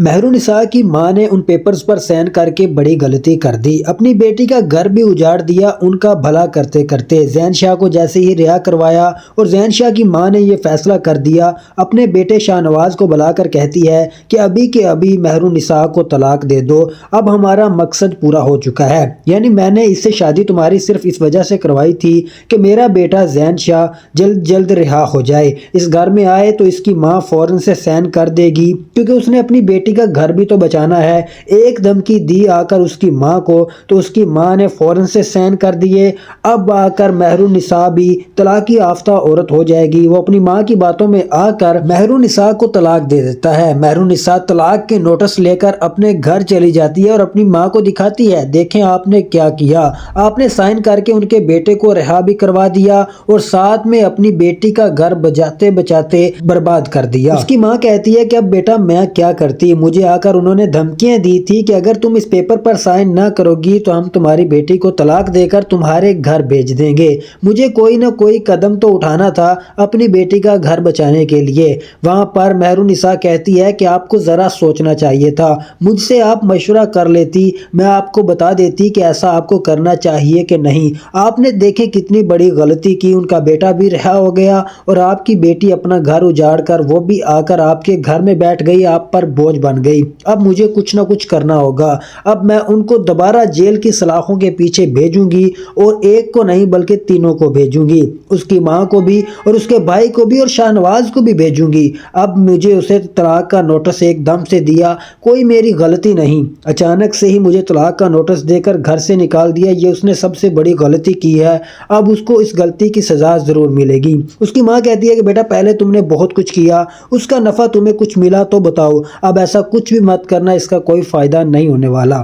Mehrunnisa کی ماں نے ان پیپرز پر سائن کر کے بڑی غلطی کر دی، اپنی بیٹی کا گھر بھی اجاڑ دیا۔ ان کا بھلا کرتے کرتے زین شاہ کو جیسے ہی رہا کروایا اور زین شاہ کی ماں نے یہ فیصلہ کر دیا، اپنے بیٹے شاہ نواز کو بلا کر کہتی ہے کہ ابھی کے ابھی مہرالنساء کو طلاق دے دو، اب ہمارا مقصد پورا ہو چکا ہے۔ یعنی میں نے اس سے شادی تمہاری صرف اس وجہ سے کروائی تھی کہ میرا بیٹا زین شاہ جلد جلد رہا ہو جائے، اس گھر میں آئے تو اس کی ماں فوراً سے سائن کر دے گی، کیونکہ اس نے اپنی بیٹی کا گھر بھی تو بچانا ہے۔ ایک دھمکی دی آ کر اس کی ماں کو، تو اس کی ماں نے فوراً سے سائن کر دیے۔ اب آ کر مہرالنساء بھی طلاق یافتہ عورت ہو جائے گی۔ وہ اپنی ماں کی باتوں میں آ کر مہرالنساء کو طلاق دے دیتا ہے۔ مہرالنساء طلاق کے نوٹس لے کر اپنے گھر چلی جاتی ہے اور اپنی ماں کو دکھاتی ہے، دیکھیں آپ نے کیا کیا، آپ نے سائن کر کے ان کے بیٹے کو رہا بھی کروا دیا اور ساتھ میں اپنی بیٹی کا گھر بچاتے بچاتے برباد کر دیا۔ اس کی ماں کہتی ہے کہ اب بیٹا میں کیا کرتی، مجھے آ کر انہوں نے دھمکیاں دی تھی کہ اگر تم اس پیپر پر سائن نہ کرو گی تو ہم تمہاری بیٹی کو طلاق دے کر تمہارے گھر بھیج دیں گے۔ مجھے کوئی نہ کوئی قدم تو اٹھانا تھا اپنی بیٹی کا گھر بچانے کے لیے۔ وہاں پر مہرالنساء کہتی ہے کہ آپ کو ذرا سوچنا چاہیے تھا، مجھ سے آپ مشورہ کر لیتی، میں آپ کو بتا دیتی کہ ایسا آپ کو کرنا چاہیے کہ نہیں۔ آپ نے دیکھیں کتنی بڑی غلطی کی، ان کا بیٹا بھی رہا ہو گیا اور آپ کی بیٹی اپنا گھر اجاڑ کر وہ بھی آ کر آپ کے گھر میں بیٹھ گئی، آپ پر بوجھ بن گئی۔ اب مجھے کچھ نہ کچھ کرنا ہوگا، اب میں ان کو دوبارہ جیل کی سلاخوں کے پیچھے بھیجوں گی اور ایک کو نہیں بلکہ تینوں کو بھیجوں گی، اس کی ماں کو بھی اور اس کے بھائی کو بھی اور شاہ نواز کو بھی بھیجوں گی۔ اب مجھے اسے طلاق کا نوٹس ایک دم سے دیا، کوئی میری غلطی نہیں، اچانک سے ہی مجھے طلاق کا نوٹس دے کر گھر سے نکال دیا، یہ اس نے سب سے بڑی غلطی کی ہے، اب اس کو اس غلطی کی سزا ضرور ملے گی۔ اس کی ماں کہتی ہے کہ بیٹا پہلے تم نے بہت کچھ کیا، اس کا نفع تمہیں کچھ ملا تو بتاؤ، اب ایسا کچھ بھی مت کرنا، اس کا کوئی فائدہ نہیں ہونے والا۔